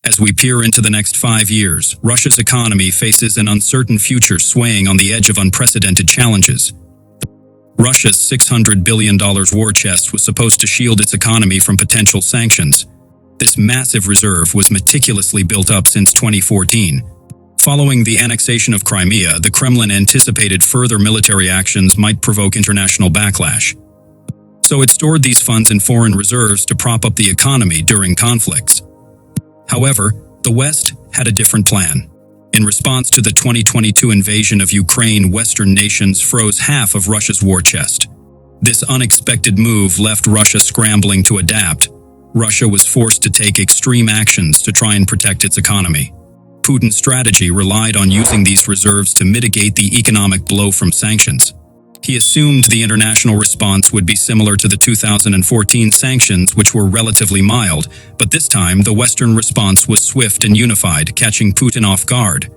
As we peer into the next 5 years, Russia's economy faces an uncertain future swaying on the edge of unprecedented challenges. Russia's $600 billion war chest was supposed to shield its economy from potential sanctions. This massive reserve was meticulously built up since 2014. Following the annexation of Crimea, the Kremlin anticipated further military actions might provoke international backlash. So it stored these funds in foreign reserves to prop up the economy during conflicts. However, the West had a different plan. In response to the 2022 invasion of Ukraine, Western nations froze half of Russia's war chest. This unexpected move left Russia scrambling to adapt. Russia was forced to take extreme actions to try and protect its economy. Putin's strategy relied on using these reserves to mitigate the economic blow from sanctions. He assumed the international response would be similar to the 2014 sanctions, which were relatively mild, but this time the Western response was swift and unified, catching Putin off guard.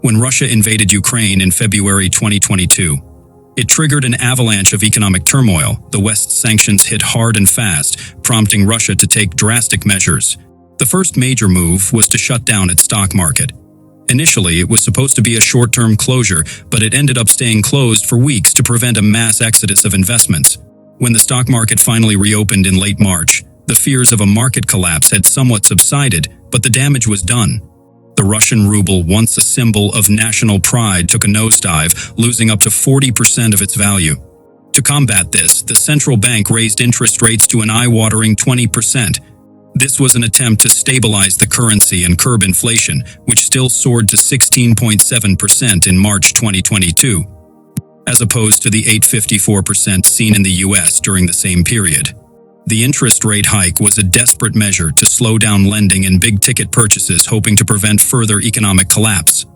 When Russia invaded Ukraine in February 2022, it triggered an avalanche of economic turmoil. The West's sanctions hit hard and fast, prompting Russia to take drastic measures. The first major move was to shut down its stock market. Initially, it was supposed to be a short-term closure, but it ended up staying closed for weeks to prevent a mass exodus of investments. When the stock market finally reopened in late March, the fears of a market collapse had somewhat subsided, but the damage was done. The Russian ruble, once a symbol of national pride, took a nosedive, losing up to 40% of its value. To combat this, the central bank raised interest rates to an eye-watering 20%. This was an attempt to stabilize the currency and curb inflation, which still soared to 16.7% in March 2022, as opposed to the 8.54% seen in the US during the same period. The interest rate hike was a desperate measure to slow down lending and big-ticket purchases, hoping to prevent further economic collapse.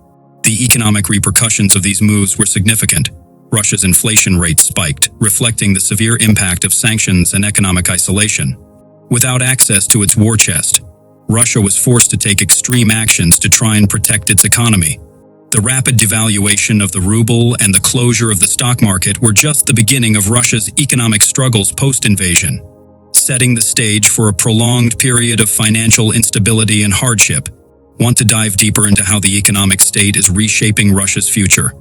The economic repercussions of these moves were significant. Russia's inflation rate spiked, reflecting the severe impact of sanctions and economic isolation. Without access to its war chest, Russia was forced to take extreme actions to try and protect its economy. The rapid devaluation of the ruble and the closure of the stock market were just the beginning of Russia's economic struggles post-invasion, setting the stage for a prolonged period of financial instability and hardship. Want to dive deeper into how the economic state is reshaping Russia's future?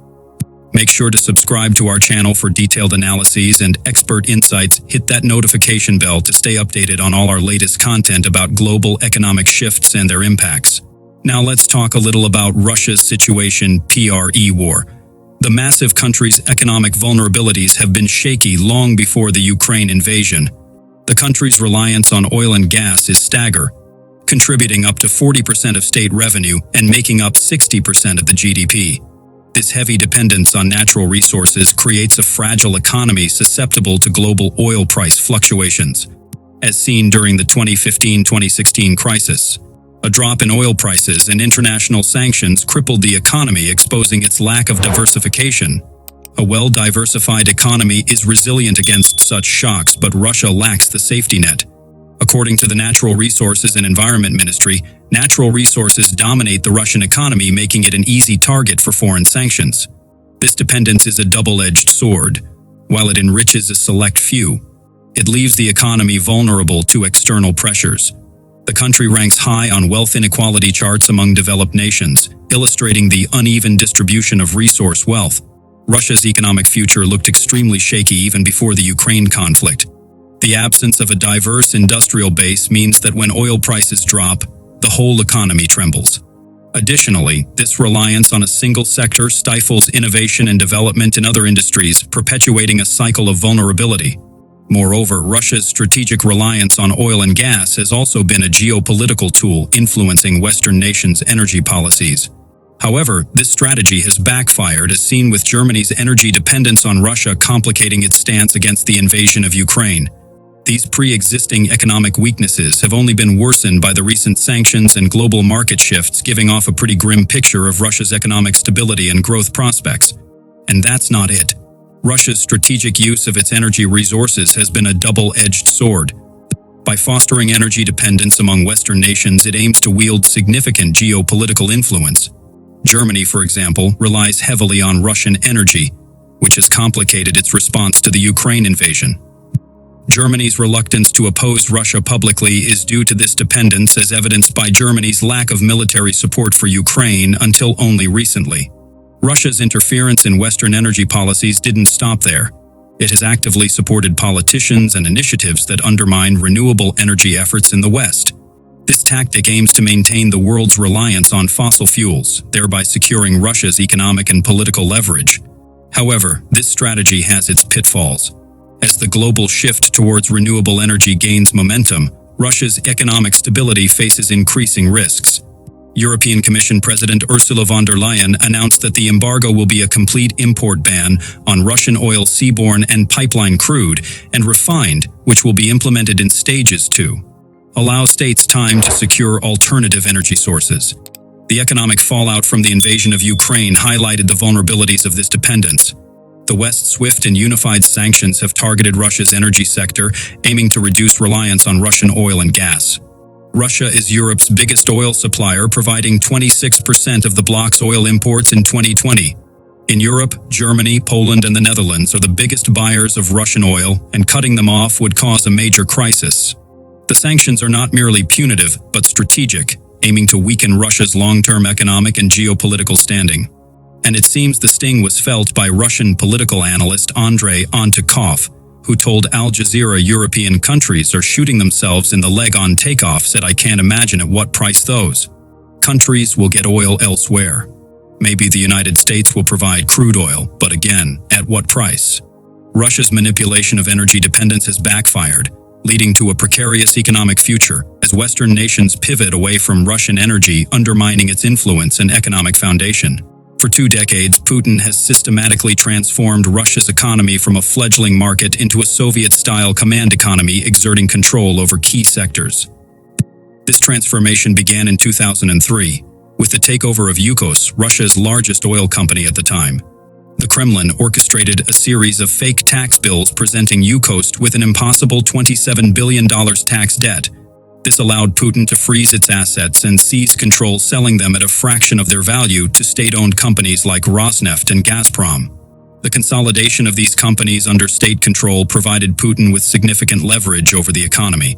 Make sure to subscribe to our channel for detailed analyses and expert insights. Hit that notification bell to stay updated on all our latest content about global economic shifts and their impacts. Now let's talk a little about Russia's situation, war. The massive country's economic vulnerabilities have been shaky long before the Ukraine invasion. The country's reliance on oil and gas is staggering, contributing up to 40% of state revenue and making up 60% of the GDP. This heavy dependence on natural resources creates a fragile economy susceptible to global oil price fluctuations, as seen during the 2015-2016 crisis. A drop in oil prices and international sanctions crippled the economy, exposing its lack of diversification. A well-diversified economy is resilient against such shocks, but Russia lacks the safety net. According to the Natural Resources and Environment Ministry, natural resources dominate the Russian economy, making it an easy target for foreign sanctions. This dependence is a double-edged sword. While it enriches a select few, it leaves the economy vulnerable to external pressures. The country ranks high on wealth inequality charts among developed nations, illustrating the uneven distribution of resource wealth. Russia's economic future looked extremely shaky even before the Ukraine conflict. The absence of a diverse industrial base means that when oil prices drop, the whole economy trembles. Additionally, this reliance on a single sector stifles innovation and development in other industries, perpetuating a cycle of vulnerability. Moreover, Russia's strategic reliance on oil and gas has also been a geopolitical tool influencing Western nations' energy policies. However, this strategy has backfired, as seen with Germany's energy dependence on Russia complicating its stance against the invasion of Ukraine. These pre-existing economic weaknesses have only been worsened by the recent sanctions and global market shifts, giving off a pretty grim picture of Russia's economic stability and growth prospects. And that's not it. Russia's strategic use of its energy resources has been a double-edged sword. By fostering energy dependence among Western nations, it aims to wield significant geopolitical influence. Germany, for example, relies heavily on Russian energy, which has complicated its response to the Ukraine invasion. Germany's reluctance to oppose Russia publicly is due to this dependence, as evidenced by Germany's lack of military support for Ukraine until only recently. Russia's interference in Western energy policies didn't stop there. It has actively supported politicians and initiatives that undermine renewable energy efforts in the West. This tactic aims to maintain the world's reliance on fossil fuels, thereby securing Russia's economic and political leverage. However, this strategy has its pitfalls. As the global shift towards renewable energy gains momentum, Russia's economic stability faces increasing risks. European Commission President Ursula von der Leyen announced that the embargo will be a complete import ban on Russian oil, seaborne and pipeline crude, and refined, which will be implemented in stages to allow states time to secure alternative energy sources. The economic fallout from the invasion of Ukraine highlighted the vulnerabilities of this dependence. The West's swift and unified sanctions have targeted Russia's energy sector, aiming to reduce reliance on Russian oil and gas. Russia is Europe's biggest oil supplier, providing 26% of the bloc's oil imports in 2020. In Europe, Germany, Poland, and the Netherlands are the biggest buyers of Russian oil, and cutting them off would cause a major crisis. The sanctions are not merely punitive, but strategic, aiming to weaken Russia's long-term economic and geopolitical standing. And it seems the sting was felt by Russian political analyst Andrei Antikov, who told Al Jazeera European countries are shooting themselves in the leg on takeoff, said, "I can't imagine at what price those countries will get oil elsewhere. Maybe the United States will provide crude oil, but again, at what price?" Russia's manipulation of energy dependence has backfired, leading to a precarious economic future as Western nations pivot away from Russian energy, undermining its influence and economic foundation. For 2 decades, Putin has systematically transformed Russia's economy from a fledgling market into a Soviet-style command economy, exerting control over key sectors. This transformation began in 2003, with the takeover of Yukos, Russia's largest oil company at the time. The Kremlin orchestrated a series of fake tax bills presenting Yukos with an impossible $27 billion tax debt. This allowed Putin to freeze its assets and seize control, selling them at a fraction of their value to state-owned companies like Rosneft and Gazprom. The consolidation of these companies under state control provided Putin with significant leverage over the economy.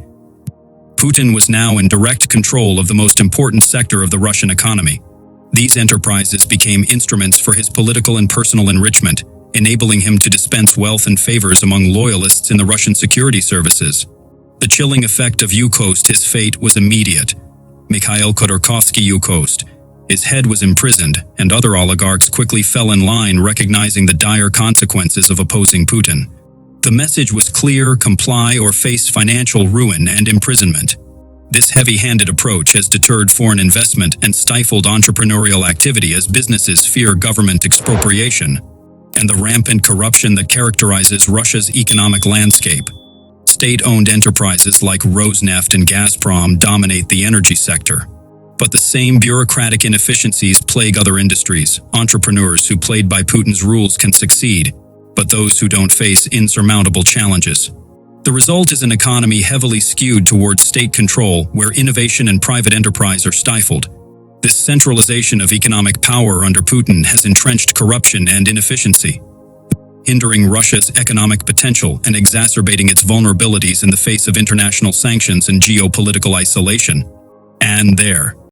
Putin was now in direct control of the most important sector of the Russian economy. These enterprises became instruments for his political and personal enrichment, enabling him to dispense wealth and favors among loyalists in the Russian security services. The chilling effect of Yukos, his fate was immediate. Mikhail Khodorkovsky Yukos, his head was imprisoned, and other oligarchs quickly fell in line, recognizing the dire consequences of opposing Putin. The message was clear: comply or face financial ruin and imprisonment. This heavy-handed approach has deterred foreign investment and stifled entrepreneurial activity as businesses fear government expropriation and the rampant corruption that characterizes Russia's economic landscape. State-owned enterprises like Rosneft and Gazprom dominate the energy sector. But the same bureaucratic inefficiencies plague other industries. Entrepreneurs who played by Putin's rules can succeed, but those who don't face insurmountable challenges. The result is an economy heavily skewed towards state control, where innovation and private enterprise are stifled. This centralization of economic power under Putin has entrenched corruption and inefficiency, hindering Russia's economic potential and exacerbating its vulnerabilities in the face of international sanctions and geopolitical isolation. And there,